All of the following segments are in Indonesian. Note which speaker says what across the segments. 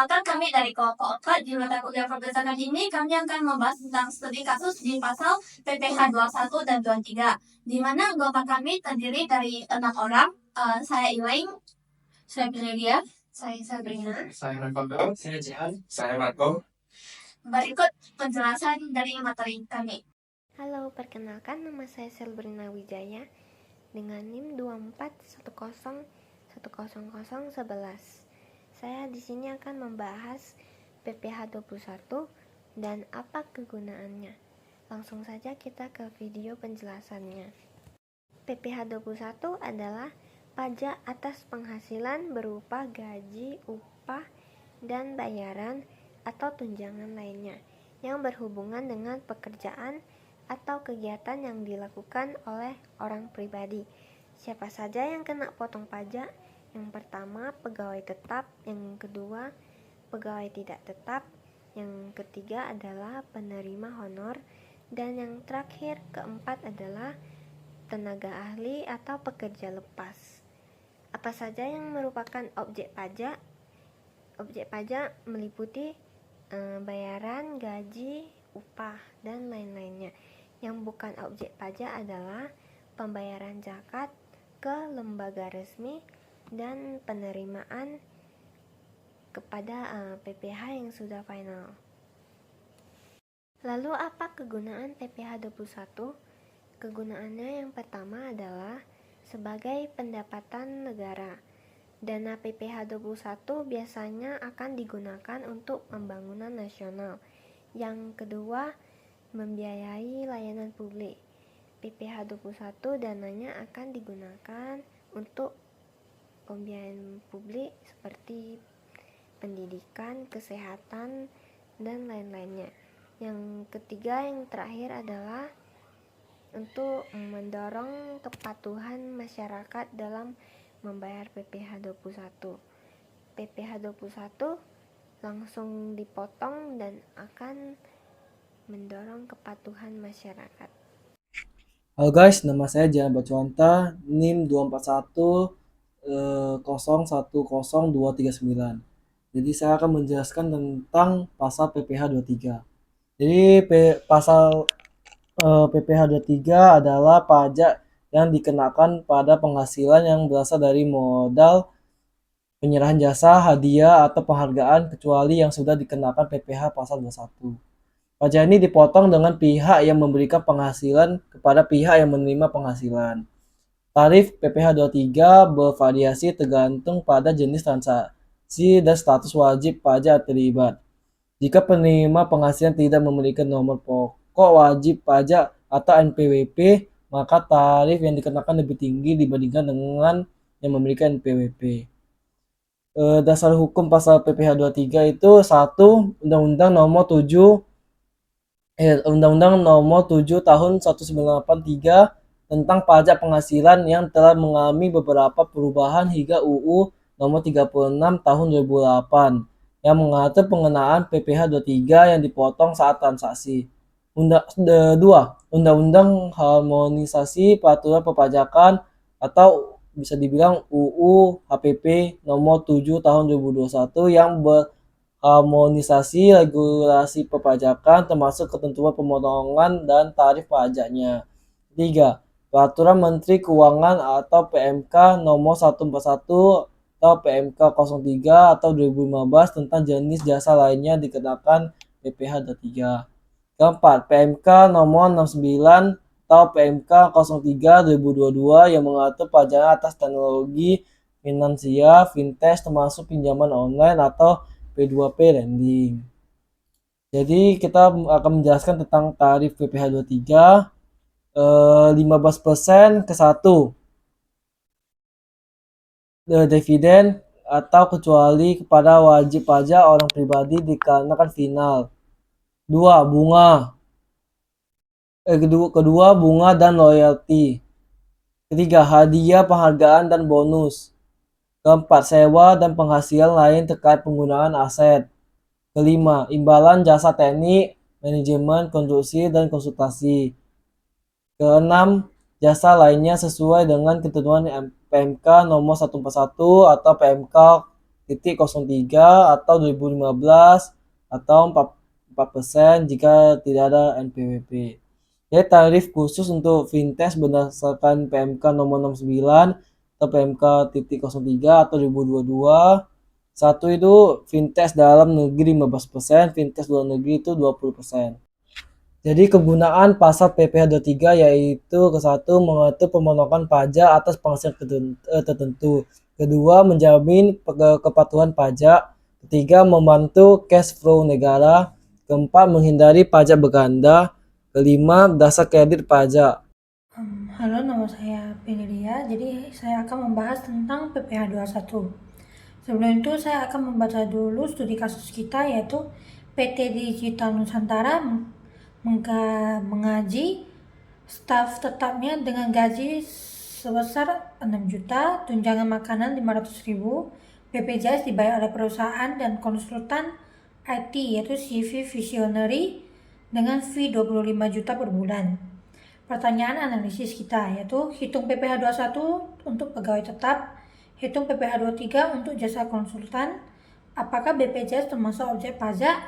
Speaker 1: Maka kami dari kelompok 4 di mata kuliah perpustakaan ini kami akan membahas tentang studi kasus di pasal PPH 21 dan 23, di mana anggota kami terdiri dari 6 orang. Saya Iweng, saya Prilia, saya Sabrina,
Speaker 2: Saya Rangkong, saya Jihan, saya Marco.
Speaker 1: Berikut penjelasan dari materi kami.
Speaker 3: Halo, perkenalkan nama saya Sabrina Wijaya dengan NIM 241010011. Saya di sini akan membahas PPH 21 dan apa kegunaannya. Langsung saja kita ke video penjelasannya. PPH 21 adalah pajak atas penghasilan berupa gaji, upah, dan bayaran atau tunjangan lainnya yang berhubungan dengan pekerjaan atau kegiatan yang dilakukan oleh orang pribadi. Siapa saja yang kena potong pajak? Yang pertama, pegawai tetap. Yang kedua, pegawai tidak tetap. Yang ketiga adalah penerima honor. Dan yang terakhir, keempat adalah tenaga ahli atau pekerja lepas. Apa saja yang merupakan objek pajak? Objek pajak meliputi bayaran, gaji, upah, dan lain-lainnya. Yang bukan objek pajak adalah pembayaran zakat ke lembaga resmi dan penerimaan kepada PPH yang sudah final. Lalu apa kegunaan PPH 21? Kegunaannya yang pertama adalah sebagai pendapatan negara. Dana PPH 21 biasanya akan digunakan untuk pembangunan nasional. Yang kedua, membiayai layanan publik. PPH 21 dananya akan digunakan untuk pembiayaan publik seperti pendidikan, kesehatan, dan lain-lainnya. Yang ketiga, yang terakhir adalah untuk mendorong kepatuhan masyarakat dalam membayar PPH 21. PPH 21 langsung dipotong dan akan mendorong kepatuhan masyarakat.
Speaker 4: Halo guys, nama saya Jihan Bacuanta, NIM 241010239. Jadi saya akan menjelaskan tentang pasal PPH 23. Jadi pasal PPH 23 adalah pajak yang dikenakan pada penghasilan yang berasal dari modal, penyerahan jasa, hadiah, atau penghargaan kecuali yang sudah dikenakan PPH pasal 21. Pajak ini dipotong dengan pihak yang memberikan penghasilan kepada pihak yang menerima penghasilan. Tarif PPH 23 bervariasi tergantung pada jenis transaksi dan status wajib pajak terlibat. Jika penerima penghasilan tidak memiliki nomor pokok wajib pajak atau NPWP, maka tarif yang dikenakan lebih tinggi dibandingkan dengan yang memiliki NPWP. Dasar hukum pasal PPH 23 itu 1. Undang-Undang Nomor 7 tahun 1983 tentang pajak penghasilan yang telah mengalami beberapa perubahan hingga UU Nomor 36 tahun 2008 yang mengatur pengenaan PPH 23 yang dipotong saat transaksi. 2. Undang-Undang Harmonisasi Peraturan Perpajakan atau bisa dibilang UU HPP Nomor 7 tahun 2021 yang harmonisasi regulasi perpajakan termasuk ketentuan pemotongan dan tarif pajaknya. 3. Peraturan Menteri Keuangan atau PMK Nomor 141 atau PMK 03 atau 2015 tentang jenis jasa lainnya dikenakan PPH 23. Keempat, PMK Nomor 69 atau PMK 03 2022 yang mengatur pajak atas teknologi finansial, fintech termasuk pinjaman online atau P2P lending. Jadi kita akan menjelaskan tentang tarif PPH 23. 15% ke 1 dividen atau kecuali kepada wajib pajak orang pribadi dikarenakan final. 2. Bunga. Kedua bunga dan royalti. Ketiga, hadiah, penghargaan, dan bonus. Keempat, sewa dan penghasilan lain terkait penggunaan aset. Kelima, imbalan jasa teknik, manajemen, konstruksi, dan konsultasi. Keenam, jasa lainnya sesuai dengan ketentuan PMK nomor 141 atau PMK atau 2015 atau 4% jika tidak ada NPWP. Jadi tarif khusus untuk fintech berdasarkan PMK nomor 69 atau PMK titik 03 atau 2022. Satu itu fintech dalam negeri 15%, fintech luar negeri itu 20%. Jadi kegunaan pasal PPh 23 yaitu ke-1 mengatur pemotongan pajak atas penghasilan tertentu. Kedua, menjamin kepatuhan pajak. Ketiga, membantu cash flow negara. Keempat, menghindari pajak berganda. Kelima, dasar kredit pajak.
Speaker 5: Halo, nama saya Penilia. Jadi saya akan membahas tentang PPh 21. Sebelum itu saya akan membaca dulu studi kasus kita, yaitu PT Digital Nusantara mengaji staf tetapnya dengan gaji sebesar 6 juta, tunjangan makanan 500.000, BPJS dibayar oleh perusahaan dan konsultan IT yaitu CV Visionary dengan fee 25 juta per bulan. Pertanyaan analisis kita yaitu hitung PPh 21 untuk pegawai tetap, hitung PPh 23 untuk jasa konsultan, apakah BPJS termasuk objek pajak,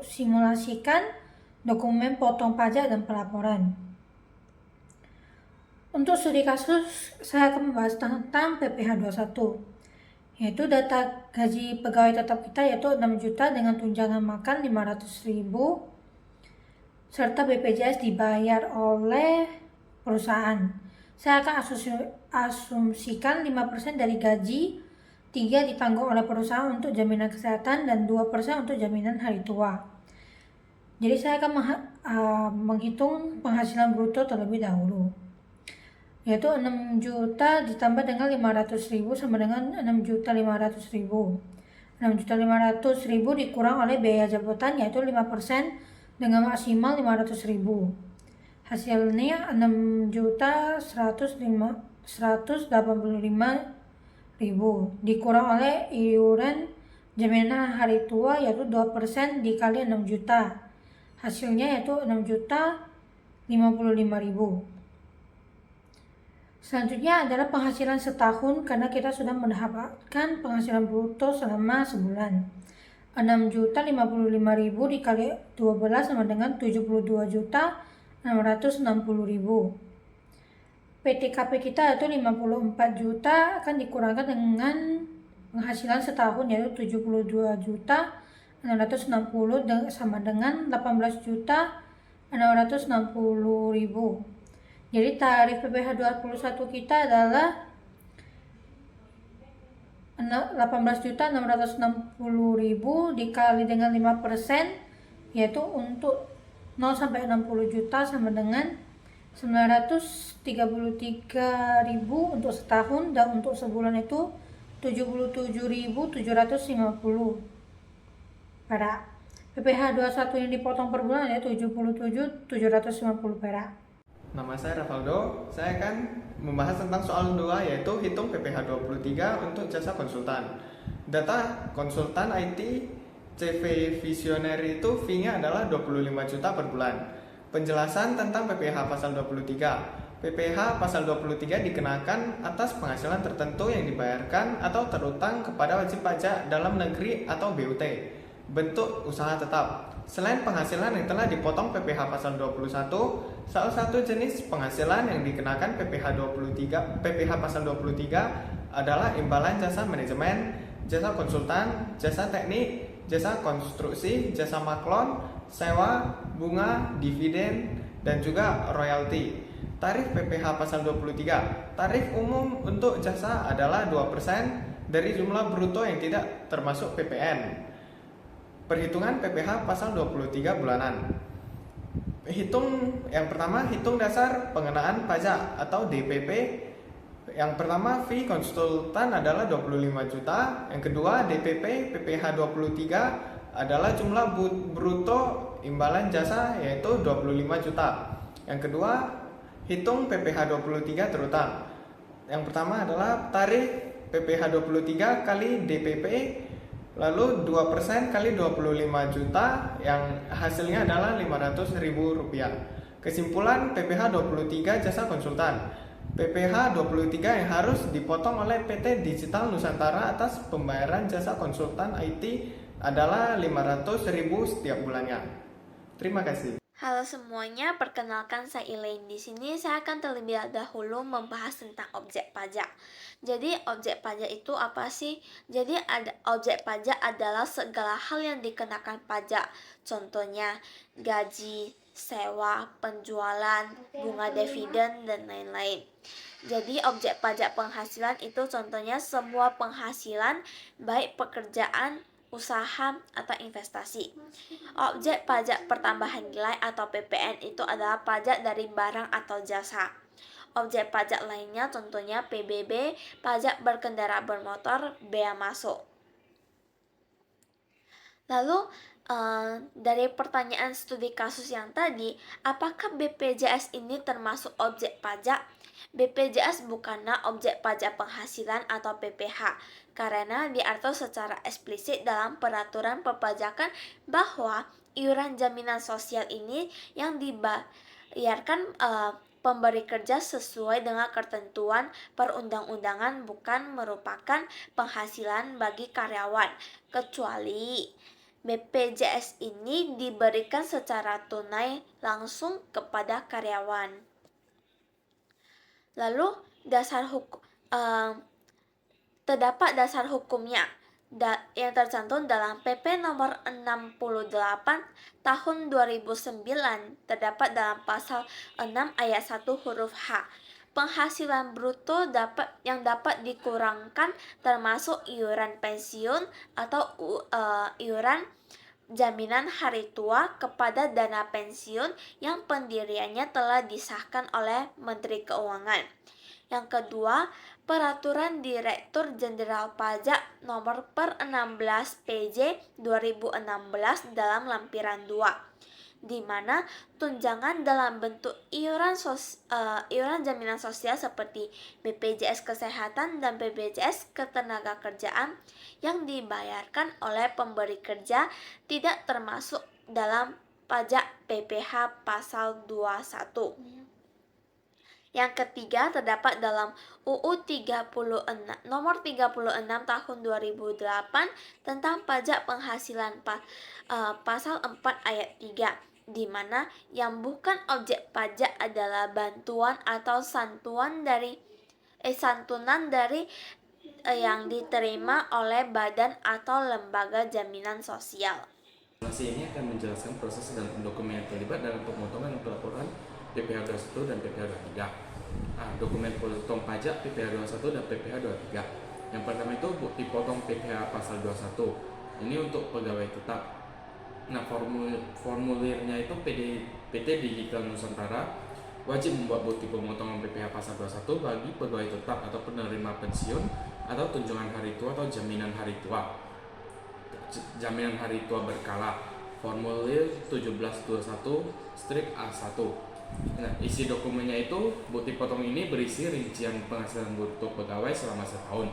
Speaker 5: simulasikan dokumen potong pajak dan pelaporan. Untuk studi kasus, saya akan membahas tentang PPh 21, yaitu data gaji pegawai tetap kita yaitu 6 juta dengan tunjangan makan 500.000, serta BPJS dibayar oleh perusahaan. Saya akan asumsikan 5% dari gaji, 3 ditanggung oleh perusahaan untuk jaminan kesehatan, dan 2% untuk jaminan hari tua. Jadi saya akan menghitung penghasilan bruto terlebih dahulu, yaitu 6 juta ditambah dengan 500.000 sama dengan 6.500.000. 6.500.000 dikurang oleh biaya jabatan yaitu 5% dengan maksimal 500.000. Hasilnya 6.185.000 dikurang oleh iuran jaminan hari tua yaitu 2% dikali 6 juta. Hasilnya yaitu 6.055.000. Selanjutnya adalah penghasilan setahun karena kita sudah mendapatkan penghasilan bruto selama sebulan. 6.055.000 dikali 12 sama dengan 72.660.000. PTKP kita yaitu 54 juta akan dikurangkan dengan penghasilan setahun yaitu 72.660 sama dengan 18.660.000. Jadi tarif PPh 21 kita adalah 18.660.000 dikali dengan 5% yaitu untuk 0 sampai 60 juta sama dengan 933.000 untuk setahun, dan untuk sebulan itu 77.750 perak. PPh 21 yang dipotong per bulan adalah 77.750 perak.
Speaker 2: Nama saya Ravaldo, saya akan membahas tentang soal 2 yaitu hitung PPh 23 untuk jasa konsultan. Data konsultan IT CV Visionary itu fee-nya adalah 25 juta per bulan. Penjelasan tentang PPh pasal 23. PPh pasal 23 dikenakan atas penghasilan tertentu yang dibayarkan atau terutang kepada wajib pajak dalam negeri atau BUT. Bentuk usaha tetap. Selain penghasilan yang telah dipotong PPh pasal 21, salah satu jenis penghasilan yang dikenakan PPh pasal 23 adalah imbalan jasa manajemen, jasa konsultan, jasa teknik, jasa konstruksi, jasa maklon, sewa, bunga, dividen, dan juga royalti. Tarif PPh pasal 23. Tarif umum untuk jasa adalah 2% dari jumlah bruto yang tidak termasuk PPN. Perhitungan PPh pasal 23 bulanan. Yang pertama, hitung dasar pengenaan pajak atau DPP. Yang pertama, fee konsultan adalah 25 juta. Yang kedua, DPP PPh 23 adalah jumlah bruto imbalan jasa yaitu 25 juta. Yang kedua, hitung PPh 23 terutang. Yang pertama adalah tarif PPh 23 kali DPP, lalu 2% kali 25 juta yang hasilnya adalah Rp500.000. Kesimpulan PPh 23 jasa konsultan. PPh 23 yang harus dipotong oleh PT Digital Nusantara atas pembayaran jasa konsultan IT adalah 500.000 setiap bulannya. Terima kasih.
Speaker 3: Halo semuanya, perkenalkan saya Elaine. Di sini saya akan terlebih dahulu membahas tentang objek pajak. Jadi objek pajak itu apa sih? Jadi objek pajak adalah segala hal yang dikenakan pajak. Contohnya gaji, sewa, penjualan, bunga dividen, dan lain-lain. Jadi objek pajak penghasilan itu contohnya semua penghasilan baik pekerjaan, usaha, atau investasi. Objek pajak pertambahan nilai atau PPN itu adalah pajak dari barang atau jasa. Objek pajak lainnya contohnya PBB, pajak berkendara bermotor, bea masuk. Lalu dari pertanyaan studi kasus yang tadi, apakah BPJS ini termasuk objek pajak? BPJS bukanlah objek pajak penghasilan atau PPh, karena diatur secara eksplisit dalam peraturan perpajakan bahwa iuran jaminan sosial ini yang dibayarkan pemberi kerja sesuai dengan ketentuan perundang-undangan bukan merupakan penghasilan bagi karyawan, kecuali BPJS ini diberikan secara tunai langsung kepada karyawan. Lalu terdapat dasar hukumnya yang tercantum dalam PP nomor 68 tahun 2009, terdapat dalam pasal 6 ayat 1 huruf H. Penghasilan bruto yang dapat dikurangkan termasuk iuran pensiun atau iuran jaminan hari tua kepada dana pensiun yang pendiriannya telah disahkan oleh Menteri Keuangan. Yang kedua, Peraturan Direktur Jenderal Pajak Nomor per 16 PJ 2016 dalam lampiran 2, di mana tunjangan dalam bentuk iuran jaminan sosial seperti BPJS Kesehatan dan BPJS Ketenagakerjaan yang dibayarkan oleh pemberi kerja tidak termasuk dalam pajak PPh pasal 21. Yang ketiga terdapat dalam UU nomor 36 tahun 2008 tentang pajak penghasilan pasal 4 ayat 3, di mana yang bukan objek pajak adalah bantuan atau santunan dari yang diterima oleh badan atau lembaga jaminan sosial.
Speaker 6: Informasi ini akan menjelaskan proses dan dokumen yang terlibat dalam pemotongan pelaporan PPh 21 dan PPh 23. Dokumen potong pajak PPh 21 dan PPh 23. Yang pertama itu bukti potong PPh pasal 21. Ini untuk pegawai tetap. Nah, formulirnya itu PT Digital Nusantara wajib membuat bukti pemotongan PPh pasal 21 bagi pegawai tetap atau penerima pensiun atau tunjangan hari tua atau jaminan hari tua. Jaminan hari tua berkala. Formulir 1721-A1. Nah, isi dokumennya itu bukti potong ini berisi rincian penghasilan bruto pegawai selama setahun.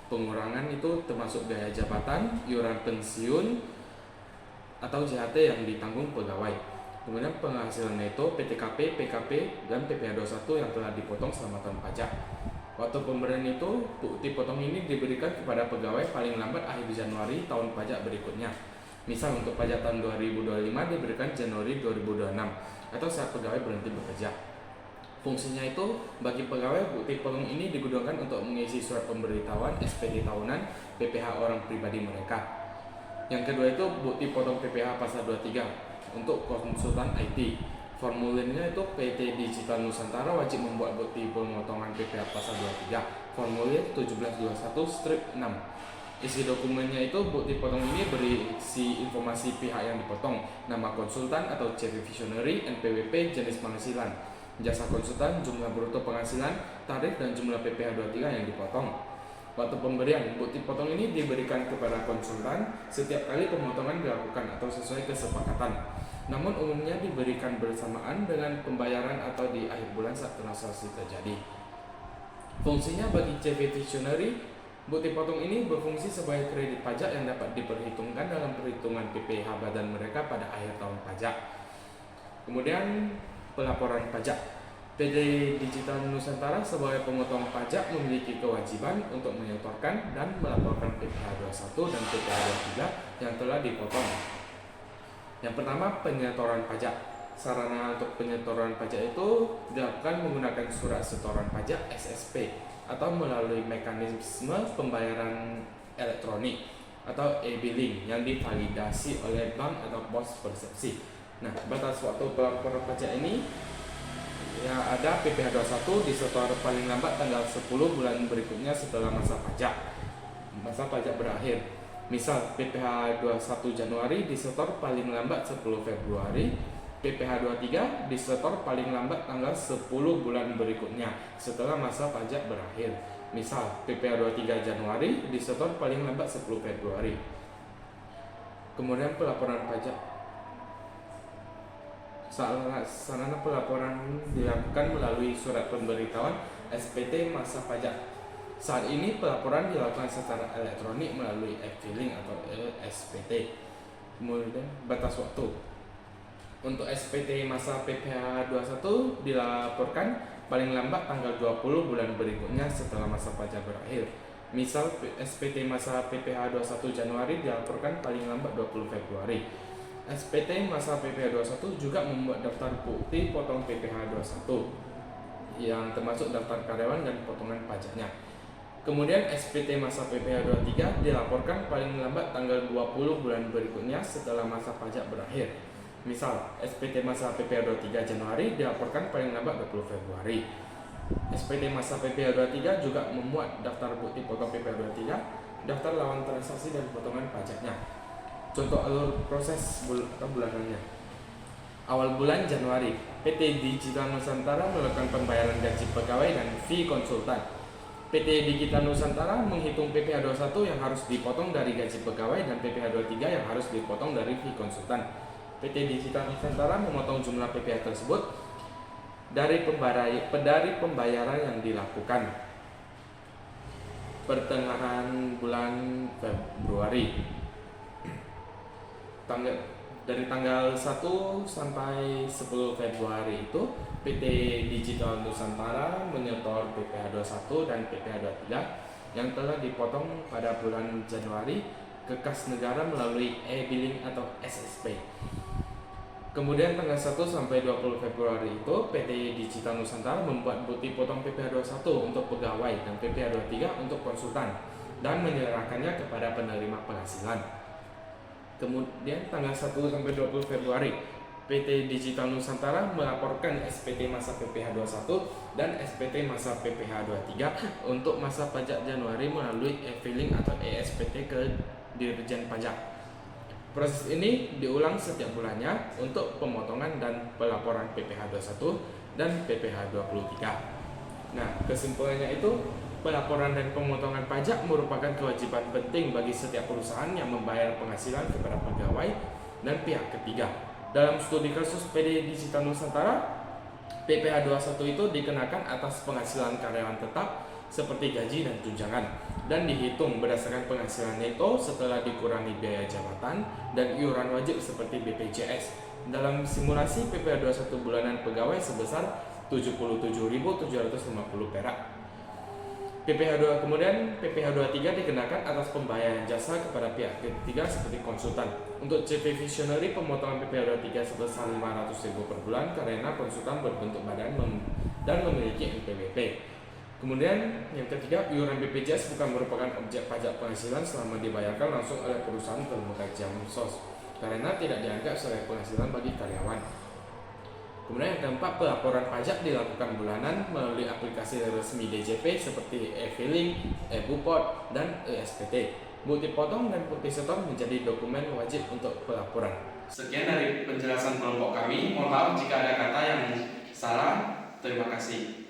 Speaker 6: Pengurangan itu termasuk biaya jabatan, iuran pensiun, atau JHT yang ditanggung pegawai. Kemudian penghasilannya itu PTKP, PKP, dan PPh 21 yang telah dipotong selama tahun pajak. Waktu pemberian itu, bukti potong ini diberikan kepada pegawai paling lambat akhir Januari tahun pajak berikutnya. Misal untuk pajak tahun 2025 diberikan Januari 2026 atau saat pegawai berhenti bekerja. Fungsinya itu bagi pegawai bukti potong ini digunakan untuk mengisi surat pemberitahuan SPD tahunan PPh orang pribadi mereka. Yang kedua itu bukti potong PPh pasal 23 untuk konsultan IT. Formulirnya itu PT Digital Nusantara wajib membuat bukti pemotongan PPh pasal 23. Formulir 1721-6. Isi dokumennya itu bukti potong ini berisi informasi pihak yang dipotong, nama konsultan atau CV visionary, NPWP, jenis penghasilan, jasa konsultan, jumlah bruto penghasilan, tarif, dan jumlah PPh 23 yang dipotong. Waktu pemberian, bukti potong ini diberikan kepada konsultan setiap kali pemotongan dilakukan atau sesuai kesepakatan. Namun umumnya diberikan bersamaan dengan pembayaran atau di akhir bulan saat transaksi terjadi. Fungsinya bagi CV visionary, bukti potong ini berfungsi sebagai kredit pajak yang dapat diperhitungkan dalam perhitungan PPh badan mereka pada akhir tahun pajak. Kemudian pelaporan pajak. PT Digital Nusantara sebagai pemotong pajak memiliki kewajiban untuk menyetorkan dan melaporkan PPh 21 dan PPh 23 yang telah dipotong. Yang pertama, penyetoran pajak. Sarana untuk penyetoran pajak itu dilakukan menggunakan surat setoran pajak SSP atau melalui mekanisme pembayaran elektronik atau e-billing yang divalidasi oleh bank atau pos persepsi. Nah, batas waktu pelaporan pajak ini ya ada PPh 21 disetor paling lambat tanggal 10 bulan berikutnya setelah masa pajak berakhir. Misal PPh 21 Januari disetor paling lambat 10 Februari, PPh 23 disetor paling lambat tanggal 10 bulan berikutnya setelah masa pajak berakhir. Misal PPh 23 Januari disetor paling lambat 10 Februari. Kemudian pelaporan pajak. Sarana pelaporan dilakukan melalui surat pemberitahuan SPT masa pajak. Saat ini pelaporan dilakukan secara elektronik melalui e-filing atau SPT. Kemudian batas waktu. Untuk SPT masa PPh 21 dilaporkan paling lambat tanggal 20 bulan berikutnya setelah masa pajak berakhir. Misal SPT masa PPh 21 Januari dilaporkan paling lambat 20 Februari. SPT masa PPh 21 juga membuat daftar bukti potong PPh 21 yang termasuk daftar karyawan dan potongan pajaknya. Kemudian SPT masa PPh 23 dilaporkan paling lambat tanggal 20 bulan berikutnya setelah masa pajak berakhir. Misal SPT masa PPh 23 Januari dilaporkan paling lambat 20 Februari. SPT masa PPh 23 juga memuat daftar bukti potong PPh 23, daftar lawan transaksi dan potongan pajaknya. Contoh alur proses bulanannya. Awal bulan Januari, PT Digital Nusantara melakukan pembayaran gaji pegawai dan fee konsultan. PT Digital Nusantara menghitung PPh 21 yang harus dipotong dari gaji pegawai dan PPh 23 yang harus dipotong dari fee konsultan. PT Digital Nusantara memotong jumlah PPh tersebut dari pembayaran yang dilakukan pertengahan bulan Februari. Dari tanggal 1 sampai 10 Februari itu PT Digital Nusantara menyetor PPh 21 dan PPh 23 yang telah dipotong pada bulan Januari ke kas negara melalui e-billing atau SSP. Kemudian tanggal 1 sampai 20 Februari itu PT Digital Nusantara membuat bukti potong PPh 21 untuk pegawai dan PPh 23 untuk konsultan dan menyerahkannya kepada penerima penghasilan. Kemudian tanggal 1 sampai 20 Februari PT Digital Nusantara melaporkan SPT masa PPh 21 dan SPT masa PPh 23 untuk masa pajak Januari melalui e-filing atau ESPT ke Dirjen Pajak. Proses ini diulang setiap bulannya untuk pemotongan dan pelaporan PPh 21 dan PPh 23. Nah, kesimpulannya itu pelaporan dan pemotongan pajak merupakan kewajiban penting bagi setiap perusahaan yang membayar penghasilan kepada pegawai dan pihak ketiga. Dalam studi kasus PT Digital Nusantara, PPh 21 itu dikenakan atas penghasilan karyawan tetap seperti gaji dan tunjangan dan dihitung berdasarkan penghasilannya itu setelah dikurangi biaya jabatan dan iuran wajib seperti BPJS. Dalam simulasi PPh 21 bulanan pegawai sebesar 77.750 perak. Kemudian PPh 23 dikenakan atas pembayaran jasa kepada pihak ketiga seperti konsultan. Untuk CV Visionary pemotongan PPh 23 sebesar 500.000 per bulan karena konsultan berbentuk badan dan memiliki NPWP. Kemudian yang ketiga, iuran BPJS bukan merupakan objek pajak penghasilan selama dibayarkan langsung oleh perusahaan ke lembaga Jamsos karena tidak dianggap sebagai penghasilan bagi karyawan. Kemudian yang keempat, pelaporan pajak dilakukan bulanan melalui aplikasi resmi DJP seperti e-filing, e-bupot, dan e-SPT. Bukti potong dan bukti setor menjadi dokumen wajib untuk pelaporan. Sekian dari penjelasan kelompok kami. Mohon maaf jika ada kata yang salah. Terima kasih.